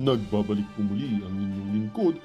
Nagbabalik po muli ang inyong lingkod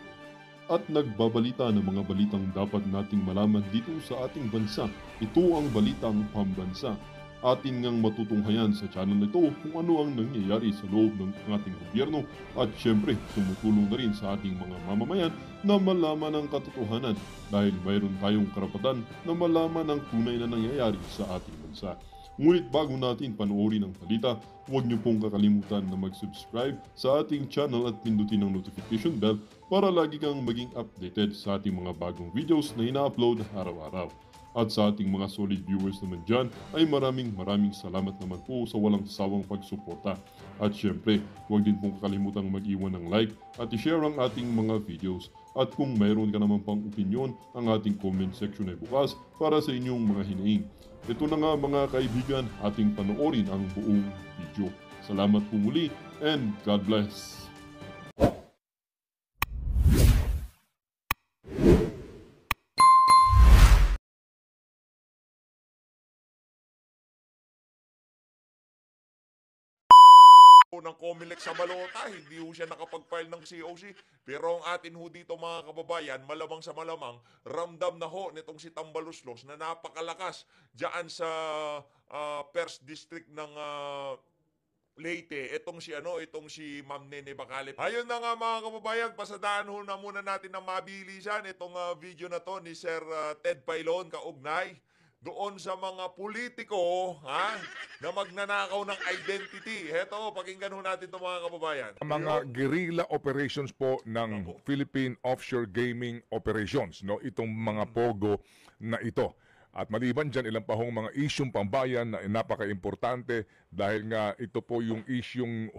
at nagbabalita ng mga balitang dapat nating malaman dito sa ating bansa. Ito ang Balitang Pambansa. Atin ngang matutunghayan sa channel na ito kung ano ang nangyayari sa loob ng ating gobyerno at syempre tumutulong na rin sa ating mga mamamayan na malaman ang katotohanan dahil mayroon tayong karapatan na malaman ang tunay na nangyayari sa ating bansa. Ngunit bago natin panoorin ang balita, huwag niyo pong kakalimutan na mag-subscribe sa ating channel at pindutin ang notification bell para lagi kang maging updated sa ating mga bagong videos na ina-upload araw-araw. At sa ating mga solid viewers naman dyan ay maraming salamat naman po sa walang sawang pagsuporta. At syempre, huwag din pong kakalimutan mag-iwan ng like at i-share ang ating mga videos. At kung mayroon ka naman pang opinion, ang ating comment section ay bukas para sa inyong mga hinaing. Ito na nga mga kaibigan, ating panoorin ang buong video. Salamat po muli and God bless! Ng Comelec sa Malota, hindi ho siya nakapag-file ng COC. Pero ang atin ho dito mga kababayan, malamang sa malamang, ramdam na ho nitong si Tambaluslos na napakalakas dyan sa First District ng Leyte. Itong si Ma'am Nene Bacalip. Ayun na nga mga kababayan, pasadaan ho na muna natin ng mabilisan itong video na to ni Sir Ted Pailon kaugnay doon sa mga politiko na magnanakaw ng identity. Heto, pakinggan ho natin ito mga kababayan. Mga guerrilla operations po ng Philippine Offshore Gaming Operations, no? Itong mga pogo na ito. At maliban dyan, ilang pa hong mga isyong pambayan na napaka-importante dahil nga ito po yung isyong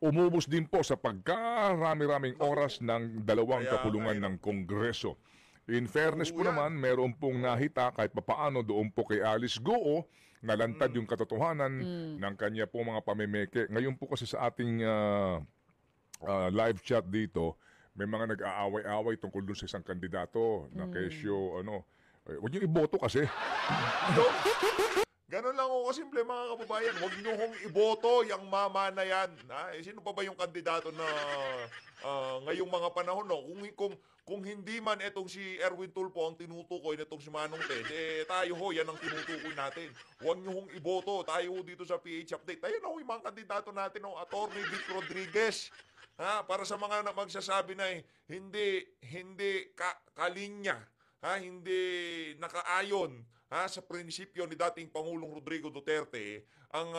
umubos din po sa pagkarami-raming oras ng dalawang kapulungan ng Kongreso. In fairness po naman, meron pong nahita kahit papaano doon po kay Alice Goo, nalantad yung katotohanan ng kanya pong mga pamemeke. Ngayon po kasi sa ating live chat dito, may mga nag-aaway-aaway tungkol dun sa isang kandidato na kesyo, huwag niyo iboto kasi. Ganun lang ako kasimple mga kababayan. Huwag niyo hong iboto yung mama na yan. Sino pa ba yung kandidato na ngayong mga panahon? No? Kung hindi man itong si Erwin Tulfo ang tinutukoy na itong si Manong Ted, tayo ho, yan ang tinutukoy natin. Huwag niyo hong iboto. Tayo ho dito sa PH Update. Tayo na ho yung mga kandidato natin, Atty. Vic Rodriguez. Para sa mga magsasabi na hindi kalinya, hindi nakaayon sa prinsipyo ni dating Pangulong Rodrigo Duterte, ang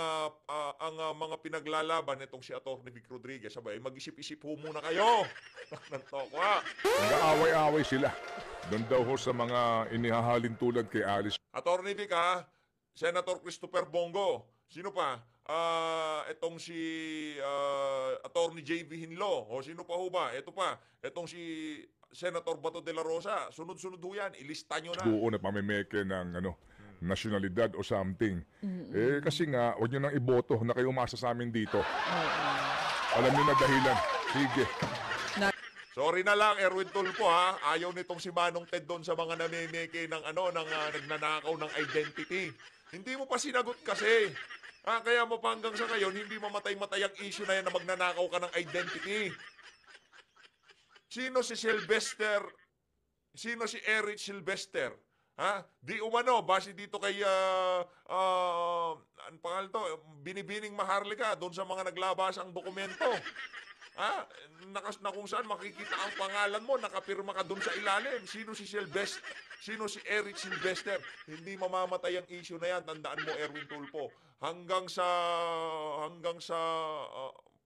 mga pinaglalaban nitong si Atty. Vic Rodriguez. Sabay, mag-isip-isip ho muna kayo. Nag-aaway-aaway sila. Doon daw ho sa mga inihahalin tulad kay Alice. Atty. Vic, Senator Christopher Bongo. Sino pa? Itong si Atty. J.V. Hinlo. O sino pa ho ba? Ito pa. Itong si Senator Bato de la Rosa. Sunod-sunod ho yan. Ilista nyo na. Buo na pamemeke ng nasyonalidad o something. Kasi nga, huwag nyo nang iboto na kayo umasa sa amin dito. Alam nyo na dahilan. Sige. Sorry na lang, Erwin Tulfo, Ayaw nitong si Manong Ted doon sa mga namimeke ng nagnanakaw ng identity. Hindi mo pa sinagot kasi. Kaya mo pa hanggang sa ngayon, hindi mamatay-matay ang issue na yan na magnanakaw ka ng identity. Sino si Sylvester? Sino si Eric Sylvester? Di umano, base dito kay, ano pangalan to? Binibining Maharlika, doon sa mga naglabas ang dokumento. Na kung saan makikita ang pangalan mo, nakapirma ka doon sa ilalim. Sino si Sylvester? Sino si Eric Sylvester? Hindi mamamatay ang issue na yan. Tandaan mo, Erwin Tulfo. Hanggang sa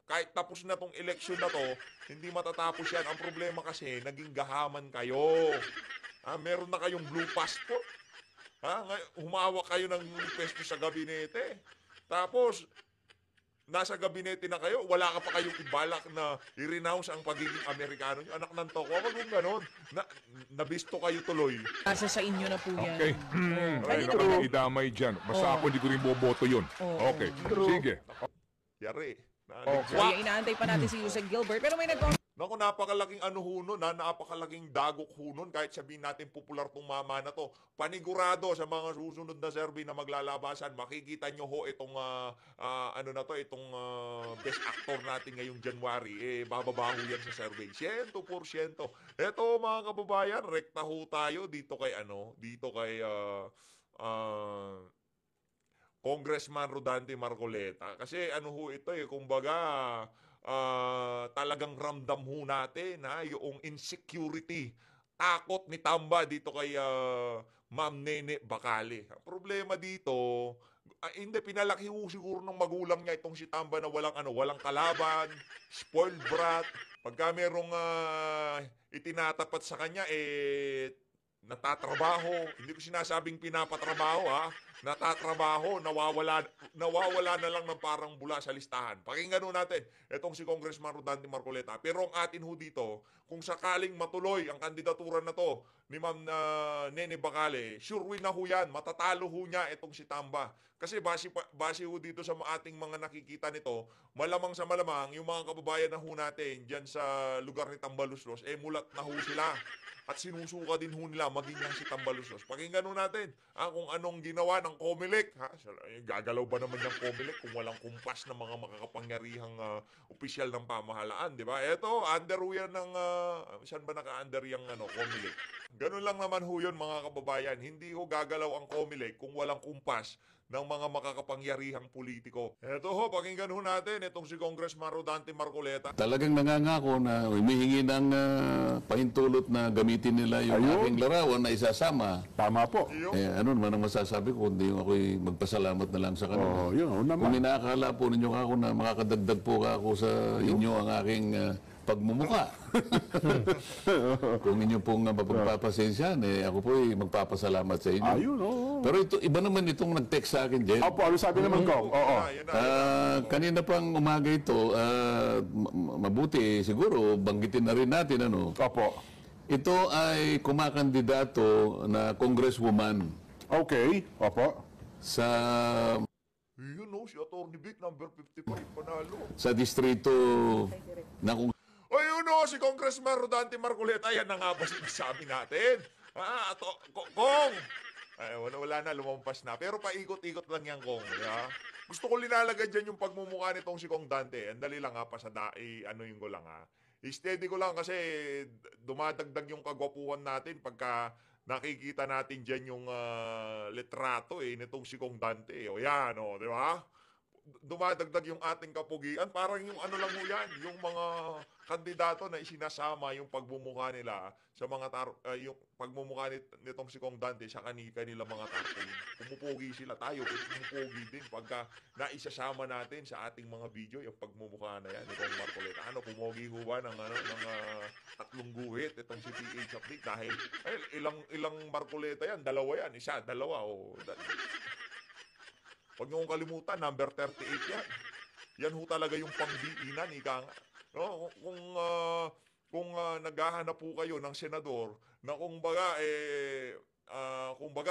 kahit tapos na tong eleksyon na to, hindi matatapos yan. Ang problema kasi, naging gahaman kayo. Meron na kayong blue passport. Humawak kayo ng pwesto sa gabinete. Tapos, nasa gabinete na kayo, wala ka pa kayong ibalak na i-renounce ang pagiging Amerikano nyo. Anak ng toko, wag mong ganon. Nabisto kayo tuloy. Asa sa inyo na po yan. Okay. Ay, naman idamay dyan. Basta ako hindi ko rin boboto yun. Okay. Sige. Yari. So, inaantay pa natin si Yusek Gilbert. Pero may Naku, napakalaking ano ho nun, napakalaking dagok ho nun, kahit sabihin natin popular tong mama na to. Panigurado sa mga susunod na survey na maglalabasan, makikita nyo ho itong ano na to, itong best actor natin ngayong January, bababa ho yan sa survey. 100%. Eto mga kababayan, rekta ho tayo dito kay dito kay Congressman Rodante Marcoleta. Kasi ano ho ito kumbaga, talagang ramdam ho natin yung insecurity, takot ni Tamba dito kay Ma'am Nene Bacale. Ang problema dito, hindi pinalaki ho siguro ng magulang niya itong si Tamba na walang kalaban, spoiled brat. Pagka merong itinatapat sa kanya natatrabaho. Hindi ko sinasabing pinapatrabaho natatrabaho, nawawala na lang ng parang bula sa listahan. Pakinggan ho natin itong si Congressman Rodante Marcoleta. Pero ang atin ho dito, kung sakaling matuloy ang kandidatura na to ni Ma'am Nene Bacale, sure win na ho yan. Matatalo ho niya itong si Tamba. Kasi base ho dito sa ating mga nakikita nito, malamang sa malamang, yung mga kababayan na ho natin dyan sa lugar ni Tambaluslos, mulat na ho sila. At sinusuka din ho nila maging yang si Tambaluslos. Pakinggan ho natin kung anong ginawa ng COMELEC. Gagalaw ba naman yung COMELEC kung walang kumpas ng mga makakapangyarihang opisyal ng pamahalaan, di ba? Eto, under ho yan ng, saan ba naka-under yung COMELEC? Ganun lang naman ho yun mga kababayan. Hindi ho gagalaw ang COMELEC kung walang kumpas ng mga makakapangyarihang politiko. Eto ho, pakinggan ho natin itong si Congressman Rodante Marcoleta. Talagang nangangako na humihingi ng pahintulot na gamitin nila yung aking larawan na isasama. Tama po. Ano naman ang masasabi ko, kundi ako'y magpasalamat na lang sa kanila. Yun naman. Kung inaakala po ninyo ako na makakadagdag po ako sa inyo ang aking pagmumuka. Kung inyo pong mapagpapasensyahan, ako po ay magpapasalamat sa inyo. Ayun, Pero ito, iba naman itong nag-text sa akin, Jen. Opo, ano sabi naman ko? Oo. Kanina pang umaga ito, mabuti siguro, banggitin na rin natin, Opo. Ito ay kumakandidato na congresswoman Okay. Opo. sa Yun si Atty. Vic, number 55, panalo. sa distrito na Ayun si Congressman Rodante Marcoleta. Yan na nga ba sinasabi natin? Kong! Wala na, lumampas na. Pero paikot-ikot lang yan, Kong. Gusto ko linalagay dyan yung pagmumukha nitong si Kong Dante. Ang dali lang yung ko lang I-steady ko lang kasi dumadagdag yung kagwapuhan natin pagka nakikita natin dyan yung litrato nitong si Kong Dante. O yan, di ba? Dumadagdag yung ating kapugian. Parang yung lang ho yan, yung mga kandidato na isinasama yung pagmumukha nila sa mga yung pagmumukha nitong si Kong Dante sa kanila mga tarpaulin. Pumupugi sila, tayo pumupugi din pagka naisasama natin sa ating mga video yung pagmumukha na yan ni Kong Marcoleta. Pumugi ho ba ng tatlong guhit itong si PH Update dahil ilang Marcoleta yan, dalawa yan, isa, dalawa Huwag niyo kong kalimutan, number 38 yan. Yan ho talaga yung pangdiinan, ika nga. No? Kung naghahanap po kayo ng senador na kumbaga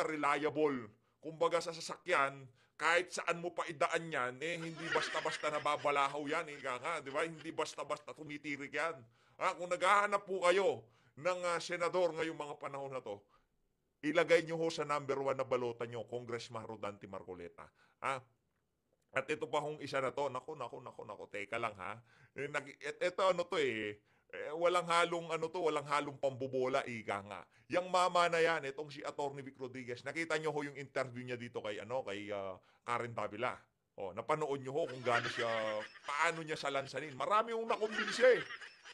reliable, kumbaga sa sasakyan, kahit saan mo pa idaan yan, hindi basta-basta nababalahaw yan, ika nga, di ba? Hindi basta-basta tumitirik yan. Kung naghahanap po kayo ng senador ngayong mga panahon na to, ilagay nyo ho sa number 1 na balota nyo, Congressman Rodante Marcoleta. At ito pa hong isa na to, naku, teka lang Ito walang halong pambobola, ika nga. Yang mama na yan, itong si Atty. Vic Rodriguez, nakita nyo ho yung interview niya dito kay Karen Davila. Napanood nyo ho kung paano niya salansanin. Marami yung nakumbinsi.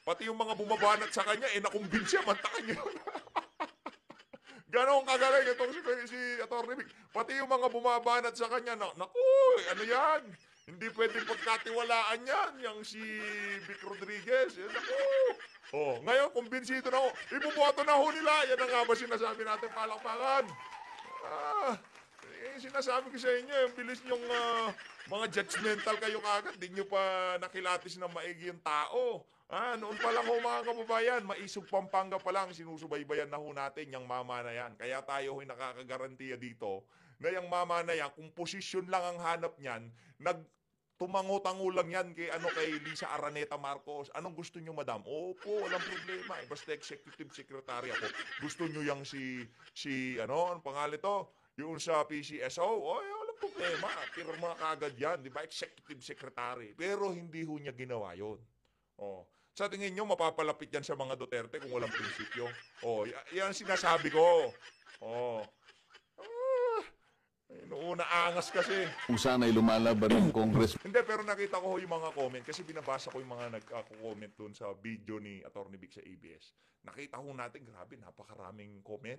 Pati yung mga bumabanat sa kanya, nakumbinsi, mantakan nyo. Ganon kagaling itong si Atty. Vic. Pati yung mga bumabanat sa kanya, naku, ano yan? Hindi pwedeng pagkatiwalaan yan, yung si Vic Rodriguez. Naku. Ngayon, kumbinsido na ho. Ibuboto na ho nila. Yan na nga ba sinasabi natin, palakpakan? Sinasabi ko sa inyo, yung bilis nyong mga judgmental kayo kagad. Di nyo pa nakilatis na maigi yung tao. Noon pa lang ho mga kababayan, Maisog Pampanga pa lang, sinusubaybayan na ho natin yung mama na yan. Kaya tayo ho'y nakakagarantiya dito na yung mama na yan, kung posisyon lang ang hanap niyan, tumango-tango lang yan kay Lisa Araneta Marcos. Anong gusto nyo, madam? Opo, walang problema. Basta executive secretary ako. Gusto nyo yung anong pangalan to? Yung sa PCSO? Walang problema. Pirma kagad yan, di ba? Executive secretary. Pero hindi ho niya ginawa yun. Sa tingin nyo, mapapalapit yan sa mga Duterte kung walang prinsipyo. Yan sinasabi ko. Noong angas kasi. Kung sana'y lumalaban ng Congress. Hindi, pero nakita ko yung mga comment kasi binabasa ko yung mga nag-comment doon sa video ni Atty. Vic sa ABS. Nakita ko natin, grabe, napakaraming comment.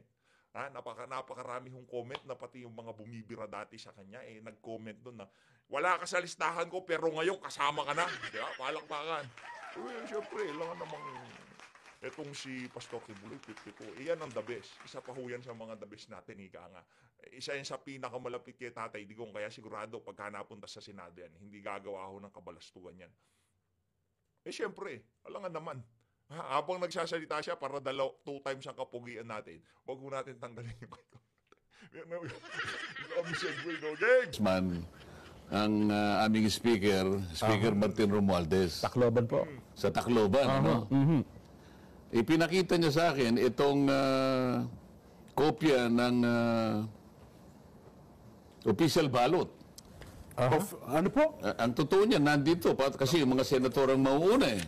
Napakarami hong comment na pati yung mga bumibira dati sa kanya, nag-comment doon na wala ka sa listahan ko pero ngayon kasama ka na. Di ba? Palakpakan. Siyempre, lang namang etong si Pastor Kibuloy, iyan ang the best. Isa pa ho yan sa mga the best natin, ika nga. Isa yan sa pinakamalapit kay Tatay Digong, kaya sigurado pagka napunta sa Senado yan, hindi gagawa ho ng kabalastugan yan. Siyempre, alangan naman. Habang nagsasalita siya para 2 times ang kapugian natin, wag ho natin tanggalin yung kwento. Man, ang aming Speaker Martin Romualdez. Tacloban po. Sa Tacloban, ano? Ipinakita niya sa akin itong kopya ng official ballot. Ano po? Ang totoo niya, nandito. Kasi yung mga senator ang mauuna eh.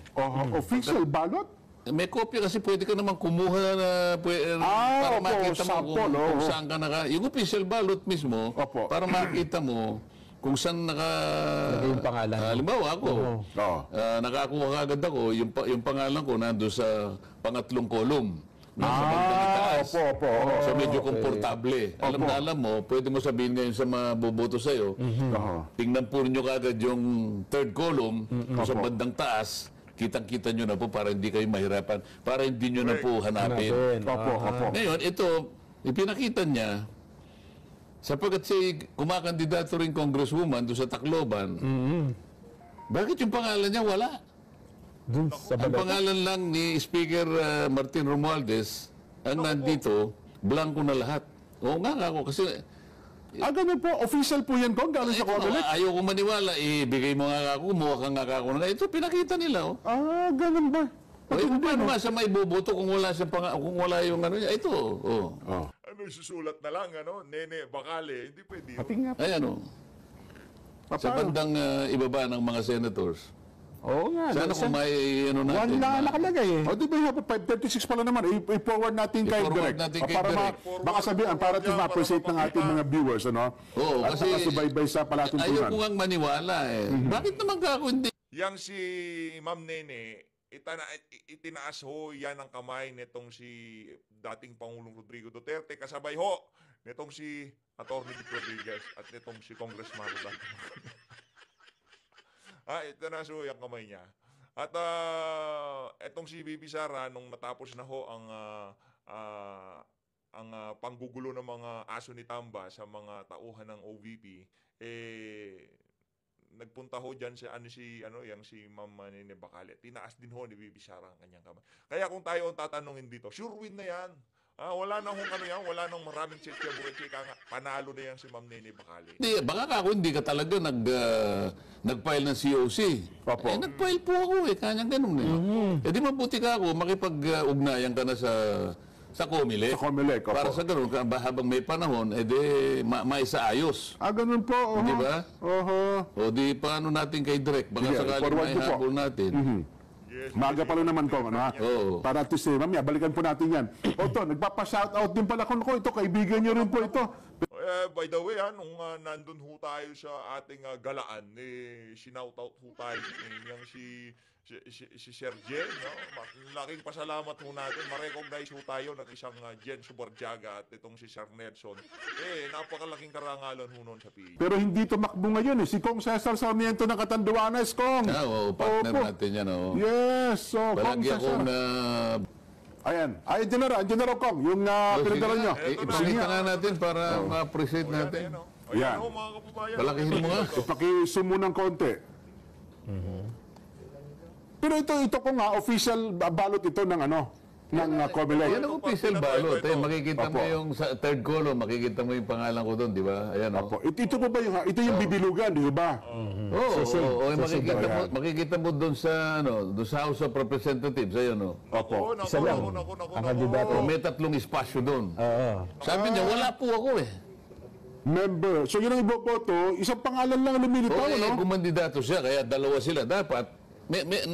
Official ballot? May kopya kasi pwede ka naman kumuha na para opo, makita mo sample, kung saan ka yung official ballot mismo, Opo. para makita mo kung saan yung pangalan. Halimbawa ako, nakakuha agad ako, yung pangalan ko nandun sa pangatlong kolum. Nasa bandang itaas. Opo. So medyo komportable. Alam mo, pwede mo sabihin ngayon sa mga boboto sa'yo, tingnan po nyo kagad yung third column, sa bandang taas, kitang-kita nyo na po para hindi kayo mahirapan, para hindi nyo na po hanapin. Opo. Ngayon, ito, ipinakita niya, sapagkat siya kumakandidato rin congresswoman doon sa Tacloban, bakit yung pangalan niya wala? Dun sa Ang pangalan lang ni Speaker Martin Romualdez, ang nandito, blanco na lahat. Oo nga ako, kasi Ganun po. Official po yan, Kong. Galing sa Comelec. ayaw ko maniwala, ibigay mo nga ako, kumuha ka nga ako na. Ito, pinakita nila, oh. Ganun ba? Paano ba siya may boboto kung wala siya kung wala yung ano niya? Ito, oh. Susulat na lang, Nene Bacale. Hindi pwede yun. Pati nga. Ayan, oh. Sa bandang ibaba ng mga senators. Oo nga. Sana kung may ano natin. One na nakalagay eh. Di ba yung 536 pala naman, i-forward natin kay I-forward Direk. natin kay Para Direk. baka sabihin, para ito ma-appreciate ng ating mga viewers, ano? Oo, At kasi nakasubaybay sa ayaw palatuntunan. ko ngang maniwala eh. Bakit naman ka ako hindi? Yang si Ma'am Nene, itinaas ho yan ang kamay nitong si dating Pangulong Rodrigo Duterte, kasabay ho nitong si Atty. Vic Rodriguez at nitong si Congressman Rodante. Itinaas ho yung kamay niya. At etong si Bibi Sara, nung natapos na ho ang panggugulo ng mga aso ni Tamba sa mga tauhan ng OVP, nagpunta ho diyan si Ma'am Nene Bacale. Tinaas din ho ni Bibi Sara ang kanyang kamay. Kaya kung tayo ang tatanungin dito, sure win na yan. Wala nang wala nang maraming cheche-bureche, panalo na yan si Ma'am Nene Bacale. Hindi, baka ako hindi ka talaga nag-file ng COC. Opo. Nag-file po ako kanyang ganun eh. Di mabuti ka ako, makipag-ugnayan ka na sa Comelec. Sa Comelec, opo. Para sa ganun, habang may panahon, maisaayos. Ganun po. Di ba? O di paano natin kay Direk? Baka Sige, sakaling forward ko po. maihabol natin. Maaga pa lang naman, Kong, ano ha? Oo. Para at least, mamaya, balikan po natin yan. Ito, nagpapa-shoutout din pala ko. Ito, kaibigan nyo rin po ito. By the way, nung nandun ho tayo sa ating galaan, sinoutout ho tayo yung si Sir Jen, laking pasalamat ho natin. Ma-recognize ho tayo ng isang Jen Subarjaga at itong si Sir Nelson. Napakalaking karangalan ho noon sa PE. Pero hindi tumakbo ngayon eh. Si Kong Cesar Sarmiento ng Catanduanes, Kong. Partner Opo. natin yan. Yes, so Kong Palagi Cesar. akong Ayan, General Kong, yung pinadala nyo. ipakita nga natin para ma-appreciate natin. Yan. Mga kababayan. Palakihin mo nga. Ipakisumo ng konti. Pero ito ko nga, official ballot ito ng ng COMELEC. Yan ang official balot. Makikita mo Opo. yung sa third column, makikita mo yung pangalan ko doon, di ba? Ayan, oh. Opo. Ito po ba yung, ito yung bibilugan, di ba? Oo, makikita mo doon sa, doon sa House of Representatives, ayan, oh. Opo. Isa lang. Ang kandidato. Oh, may 3 espasyo doon. Oo. Sabi niya, wala po ako eh. Member. So yun ang iboboto, isang pangalan lang ang lumilitaw, no? Kumandidato siya, kaya dalawa sila. Dapat,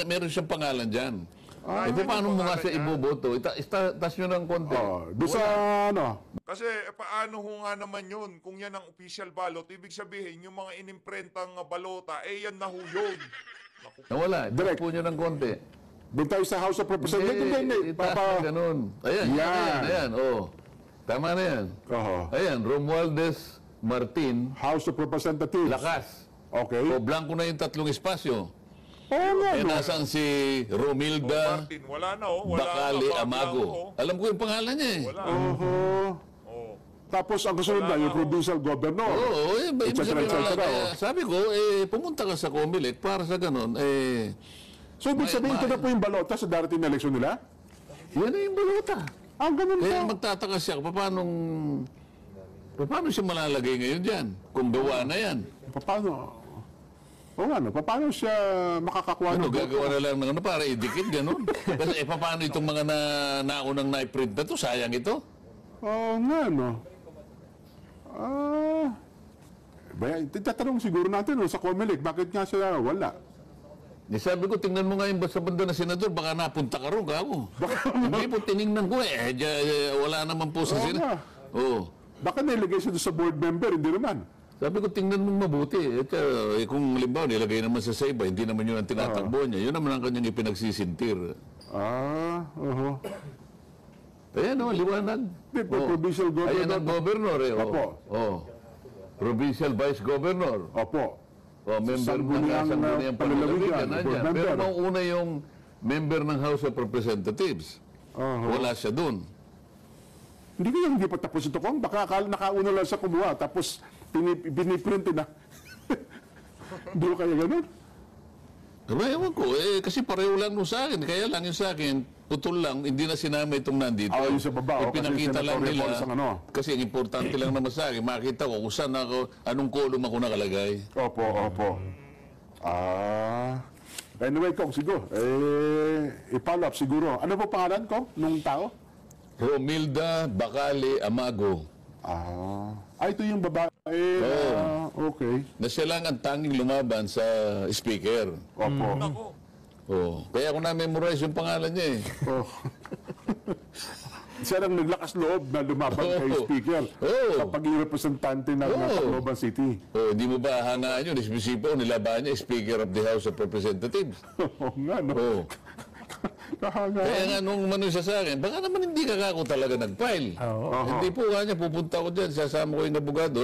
meron siyang pangalan dyan. Paano mo nga siya iboboto? Itas nyo ng konti. Doon sa, ano? Kasi paano ho nga naman yun? Kung yan ang official ballot, ibig sabihin, yung mga inimprentang balota, yan na ho yun. Naku, Nawala, Direct. itas po nyo ng konti. Doon tayo sa House of Representatives. Hindi, Itaas na ganun. Ayan, Yan. ayan, oh. Tama na yan. Oho. Ayan, Romualdez Martin, House of Representatives. lakas. Okay. O, blanco na yung 3 espasyo. Oo nga, no? Nasaan si Romilda Martin, wala na oh. Wala Bacali na, Amago? Alam ko yung pangalan niya eh. Wala. Oho. Oh. Tapos ang kasunod na, yung provincial governor. Oo, Et cetera, et cetera, oh. sabi ko, pumunta ka sa Comelec para sa ganun, So, ibig sabihin, ito na po yung balota sa darating na eleksyon nila? yan na yung balota. Ganun Kaya po. magtataka siya, paano siya malalagay ngayon dyan? Kung gawa na yan. Paano? O ano, paano siya makakakuha ng Gagawa na lang ng para idikit, ganun. Kasi paano itong mga naunang na-print na to? Sayang ito. Oo nga, no? Tatanong siguro natin sa COMELEC, bakit nga siya wala? Sabi ko, tingnan mo nga yung sa banda na senador, baka napunta ka ron, kako. Hindi po, tinignan ko wala naman po sa Oo senador. nga. Oo. Baka nilagay siya doon sa board member, hindi naman. Sabi ko, tingnan mo mabuti. Kung halimbawa, nilagay naman sa iba, hindi naman yun ang tinatakbo niya. Yun naman ang kanyang ipinagsisintir. Oo. Ayan o, liwanag. Hindi, provincial governor. Ayan ang governor eh. Opo. Provincial vice governor. Opo. Member ng Sangguniang, Sangguniang Panlalawigan, Panlalawigan. board Nandyan. Pero member. nung una yung member ng House of Representatives, wala siya dun. Hindi pa tapos ito kung baka nakauna lang sa kumuha tapos biniprint na. Hindi ko kaya ganun. Ewan ko, kasi pareho lang nung sa akin. Kaya lang yung sa akin, putol lang, hindi na sinama itong nandito. Yung sa baba, kasi Pinakita lang senatorial nila. balls ang ano. Kasi ang importante lang naman sa akin, makita ko kung saan ako, anong column ako nakalagay. Opo. Anyway, Kong, siguro, i-follow up siguro. Ano po pangalan, Kong, nung tao? Romilda Bacali Amago. Ito yung babae. Okay. Na siya lang ang tanging lumaban sa speaker. Opo. Nako. Kaya ako na-memorize yung pangalan niya eh. Oh. Siya lang naglakas loob na lumaban kay Speaker kapag yung representante ng Tacloban City. Di mo ba hangaan yun? Isipisipo, nilaban niya, Speaker of the House of Representatives. Oo nga, no? Kahanga. Kaya nga nung umano siya sa akin, baka naman hindi ka ako talaga nag-file. Hindi po kanya, pupunta ko dyan, sasama ko yung abogado,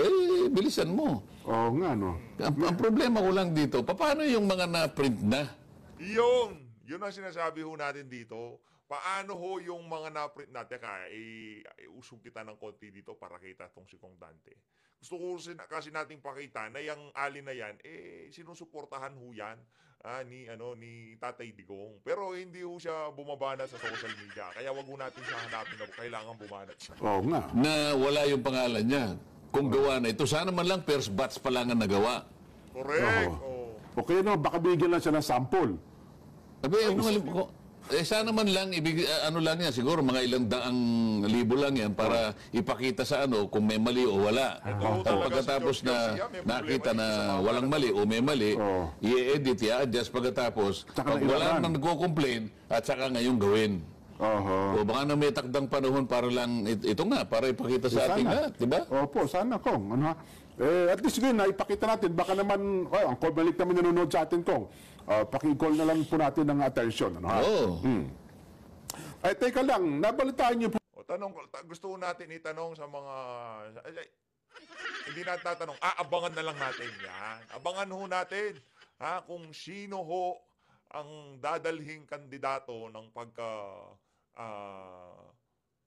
bilisan mo. Oo nga, no? Ang problema ko lang dito, paano yung mga na-print na? Yun ang sinasabi ho natin dito. Paano ho yung mga na-print na? Teka, usog kita ng konti dito para kita tong si Kong Dante. Gusto ko kasi nating pakita na yung alin na yan, sinusuportahan ho yan ni Tatay Digong. Pero hindi ho siya bumabanat sa social media. Kaya wag ho natin siya hanapin na kailangan bumanat siya. Oo nga. Na wala yung pangalan niya. Kung gawa na ito, sana man lang first batch pa lang ang nagawa. Correct. Okay, no? Baka bigyan lang siya ng sample. Sana man lang, lang yan, siguro mga ilang daang libo lang yan para ipakita sa kung may mali o wala. At pagkatapos na nakita na walang mali o may mali, i-edit, i-adjust pagkatapos. Pag wala nang nagko-complain, at saka ngayong gawin. O baka na may takdang panahon para lang, ito nga, para ipakita sa ating lahat, di ba? Opo, sana, Kong. At least yun, ipakita natin. Baka naman, ang COMELEC naman nanonood sa atin, Kong. Paki-call na lang po natin ng attention. Teka lang, nabalitaan niyo po. Gusto ko natin itanong sa mga... hindi natin tatanong. Abangan na lang natin yan. Abangan ho natin kung sino ho ang dadalhing kandidato ng pagka...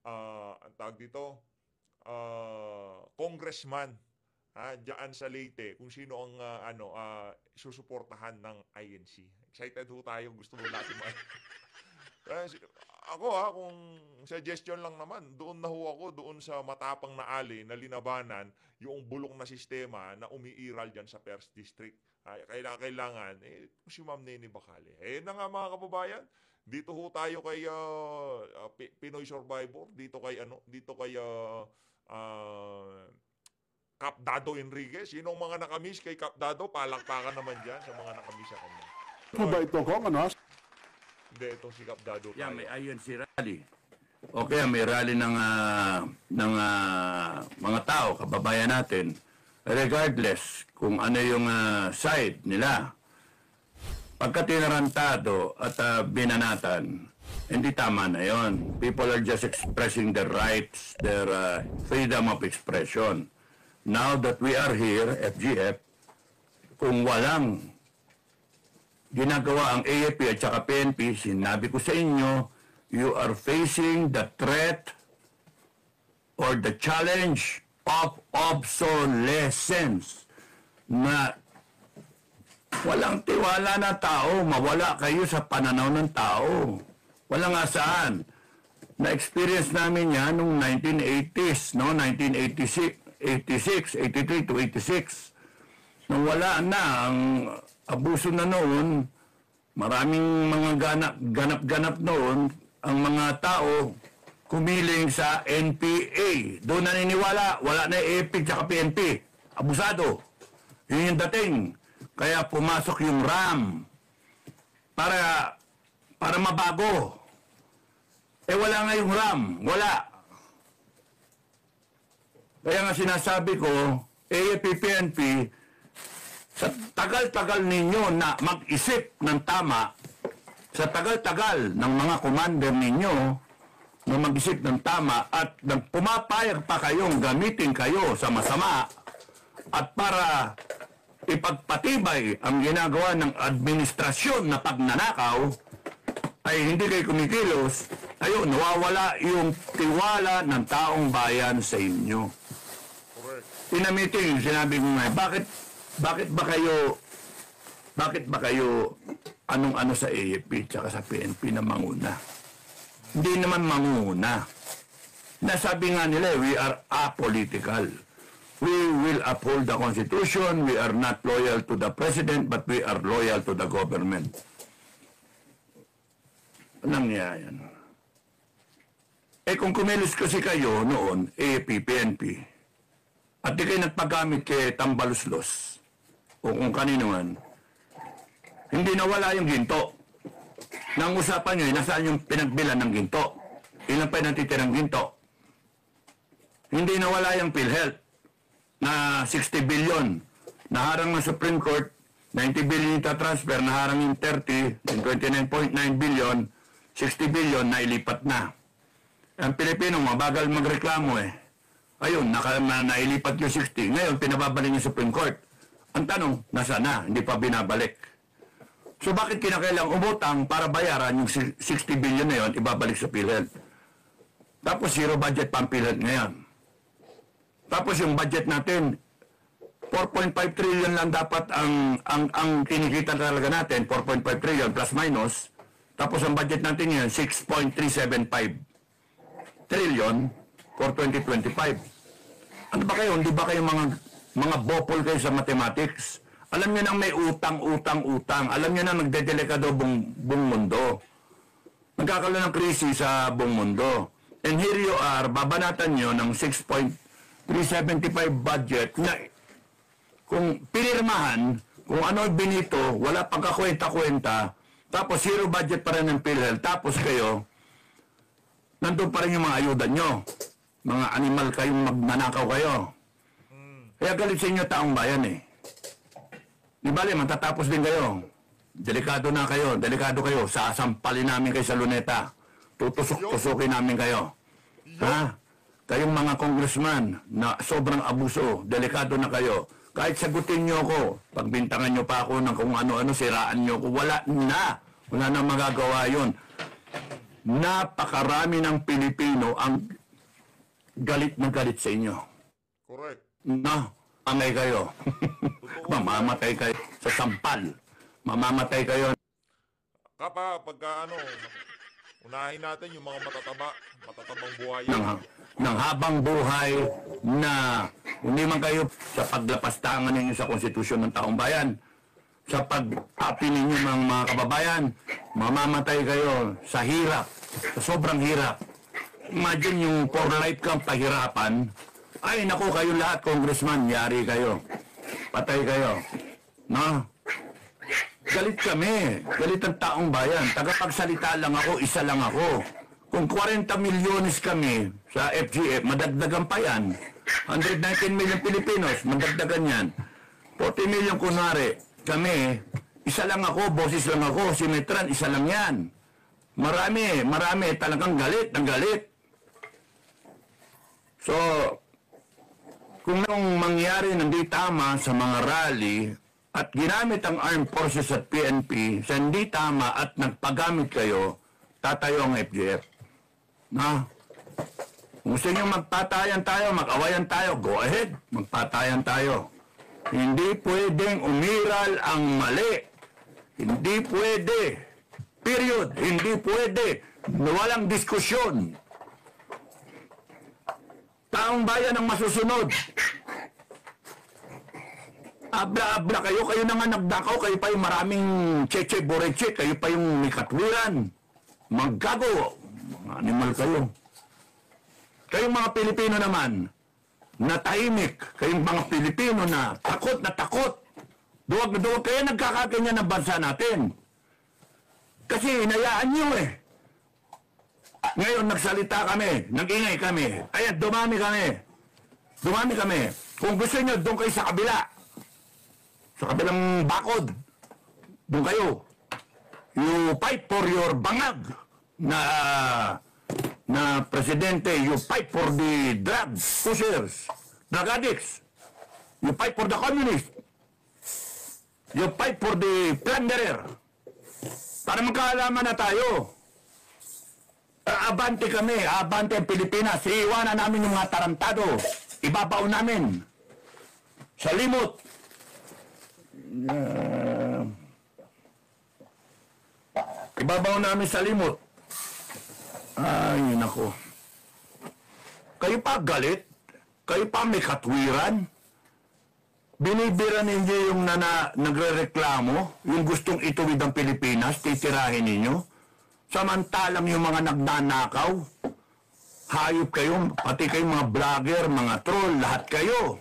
ang tawag dito? Congressman. Diyan sa Leyte, kung sino ang susuportahan ng INC. Excited ho tayo, gusto mo natin ako kung suggestion lang naman, doon na ho ako, doon sa matapang na ali na linabanan yung bulok na sistema na umiiral dyan sa First District. Ay, kailangan, si Ma'am Nene Bacale. Na nga mga kababayan, dito ho tayo kay Pinoy Survivor, dito kay Cap Dado Enriquez. Sino ang mga nakamiss kay Cap Dado? Palakpakan naman dyan sa mga nakamiss sa kanya. Ano ba ito, Kong? Ano? Hindi, itong si Cap Dado Yeah, tayo. may INC rally. Okay, may rally ng mga tao, kababayan natin. Regardless kung ano yung side nila. Pagka tinarantado at binanatan, hindi tama na yon. People are just expressing their rights, their freedom of expression. Now that we are here, FGF, kung walang ginagawa ang AFP at saka PNP, sinabi ko sa inyo, you are facing the threat or the challenge of obsolescence na walang tiwala na tao, mawala kayo sa pananaw ng tao. Wala nga saan. Na-experience namin yan noong 1980s, no? 1986, 83 to 86. Nung wala na, ang abuso na noon, maraming mga ganap-ganap noon, ang mga tao kumiling sa NPA. Doon naniniwala, wala na AFP at PNP. Abusado. Yun yung dating. Kaya pumasok yung RAM para mabago. Wala nga yung RAM. Wala. Kaya nga sinasabi ko, AFP, PNP, sa tagal-tagal ninyo na mag-isip ng tama, sa tagal-tagal ng mga commander ninyo na mag-isip ng tama at pumapayag pa kayong gamitin kayo sa masama at para ipagpatibay ang ginagawa ng administrasyon na pagnanakaw, ay hindi kayo kumikilos, ayun, nawawala yung tiwala ng taong bayan sa inyo. In a meeting, sinabi ko nga, bakit ba kayo anong-ano sa AFP tsaka sa PNP na manguna? Hindi naman manguna. Nasabi nga nila, we are apolitical. We will uphold the Constitution. We are not loyal to the President, but we are loyal to the government. Alam niya yan. Kung kumilos kasi kayo noon, AFP, PNP, at di kayo nagpagamit kay Tambaluslos, o kung kanino man, hindi nawala yung ginto. Nang usapan nyo, nasaan yung pinagbilan ng ginto? Ilan pa yung natitirang ginto? Hindi nawala yung PhilHealth na 60 billion. Naharang ng Supreme Court, 90 billion yung transfer, naharang yung 30, yung 29.9 billion, 60 billion na ilipat na. Ang Pilipino, mabagal magreklamo Ayun, nailipat yung 60. Ngayon, pinababalik yung Supreme Court. Ang tanong, nasa na? Hindi pa binabalik. So bakit kinakailang umutang para bayaran yung 60 billion na yun, ibabalik sa PhilHealth? Tapos zero budget pa ang PhilHealth ngayon. Tapos yung budget natin, 4.5 trillion lang dapat ang kinikita talaga natin, 4.5 trillion plus minus. Tapos ang budget natin yun, 6.375 trillion for 2025. Ano ba kayo? Hindi ba kayo mga bopol kayo sa mathematics? Alam nyo nang may utang. Alam nyo nang nagdedelikado buong mundo. Nagkakaroon ng krisis sa buong mundo. And here you are, babanatan nyo ng 6.375 budget na kung pinirmahan, kung ano binito, wala pang kakwenta-kwenta, tapos zero budget pa rin ng PhilHealth, tapos kayo, nandun pa rin yung mga ayuda nyo. Mga animal kayong magnanakaw kayo. Kaya galit sa inyo taong bayan Di bali, matatapos din kayo. Delikado na kayo, delikado kayo. Sasampalin namin kayo sa luneta. Tutusok-tusukin namin kayo. Ha? Kayong mga congressman na sobrang abuso, delikado na kayo. Kahit sagutin nyo ako, pagbintangan nyo pa ako ng kung ano-ano, siraan nyo ako, wala na. Wala na magagawa yun. Napakarami ng Pilipino ang galit na galit sa inyo. Correct. Na, amay kayo. Mamamatay kayo sa sampal. Mamamatay kayo. Pagka Unahin natin yung mga matatabang buhay. ng habang buhay na hindi man kayo sa paglapastangan ninyo sa konstitusyon ng taong bayan, sa pag-api ninyo ng mga kababayan, mamamatay kayo sa hirap, sa sobrang hirap. Imagine yung for life kang pahirapan, ay naku kayo lahat, congressman, yari kayo. Patay kayo. No? Galit kami. Galit ang taong bayan. Tagapagsalita lang ako, isa lang ako. Kung 40 milyones kami sa FGF, madagdagan pa yan. 119 million Pilipinos, madagdagan yan. 40 million kunwari. Kami, isa lang ako, boses lang ako, si Metran, isa lang yan. Marami, talagang galit, ng galit. So, kung nung mangyari hindi tama sa mga rally at ginamit ang armed forces at PNP sa hindi tama at nagpagamit kayo, tatayo ang FGF. Na? Kung gusto nyo magpatayan tayo, mag-awayan tayo, go ahead, magpatayan tayo. Hindi pwedeng umiral ang mali. Hindi pwede. Period. Hindi pwede. Walang diskusyon. Taong bayan ang masusunod. Abla-abla kayo na nga nagdakaw, kayo pa yung maraming cheche boreche, kayo pa yung may katwiran. Maggago. Mga animal kayo. Kayong mga Pilipino naman, na tahimik, kayong mga Pilipino na takot. Duwag na duwag kayo nagkakaganyan ng bansa natin. Kasi inayaan nyo eh. Ngayon nagsalita kami, nag-ingay kami, kaya dumami kami. Kung gusto nyo, doon kayo sa kabila. Sa kabilang bakod. Doon kayo. You fight for your bangag na presidente, you fight for the drug pushers, drug addicts. You fight for the communists. You fight for the plunderer. Para magkaalaman na tayo. Abante kami, abante ang Pilipinas. Iiwanan namin yung mga tarantado. Ibabaw namin. Sa limot. Ibabaw namin sa limot. Ay, nako. Kayo pa galit? Kayo pa may katwiran? Binibira ninyo yung nagre-reklamo, yung gustong ituwid ang Pilipinas, titirahin ninyo. Samantalang yung mga nagnanakaw, hayop kayo, pati kayong mga vlogger, mga troll, lahat kayo.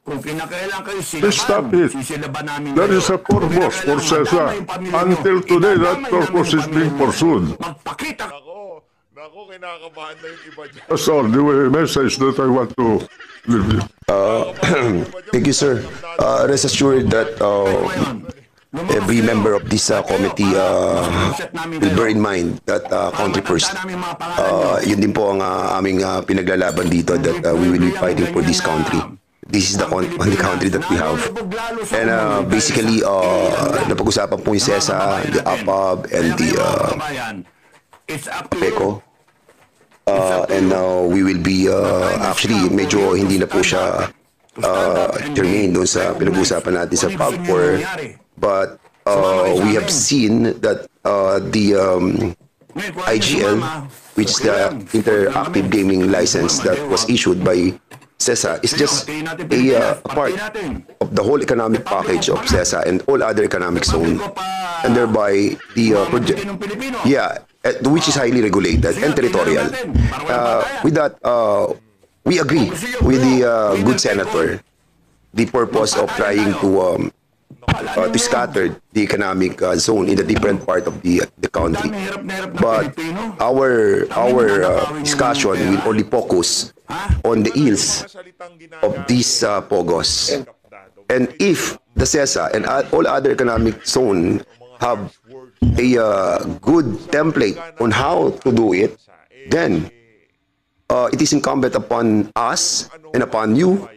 Kung kinakailan kayo Stop it. sisilaban namin That kayo. is a purpose for CESA. Until today, that purpose is being pursued. Magpakita Nako, kinakabahan na yung iba dyan. That's all the message that I want to leave you. Thank you, sir. Rest assured that every member of this committee will bear in mind that country first. Yun din po ang aming pinaglalaban dito, that we will be fighting for this country. This is the only country that we have. And basically, napag-usapan po yung CESA, the APAB, and the APECO. And we will be, actually, medyo hindi na po siya germane doon sa pinag-usapan natin sa PAG4. But we have seen that the IGL, which is the interactive gaming license that was issued by CESA, is just a part of the whole economic package of CESA and all other economic zone, and thereby the project, which is highly regulated and territorial. With that, we agree with the good senator, the purpose of trying to scatter the economic zone in the different part of the country. But our discussion will only focus on the ills of these POGOs. And if the CESA and all other economic zone have a good template on how to do it, then it is incumbent upon us and upon you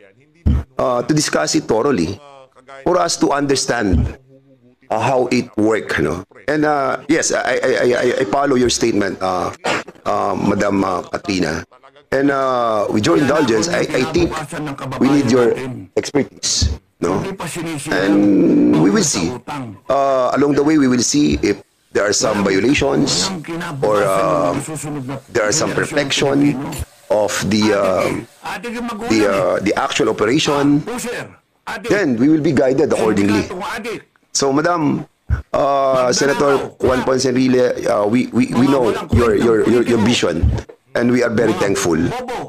to discuss it thoroughly, for us to understand how it works. And yes, I follow your statement, Madam Katrina. And with your indulgence, I think we need your expertise. And we will see. Along the way, we will see if there are some violations or there are some perfection of the actual operation, then we will be guided accordingly. So, Madam Senator Juan Ponce Enrile, we know your vision, and we are very thankful.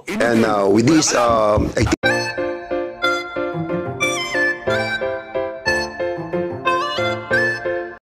And with this, I think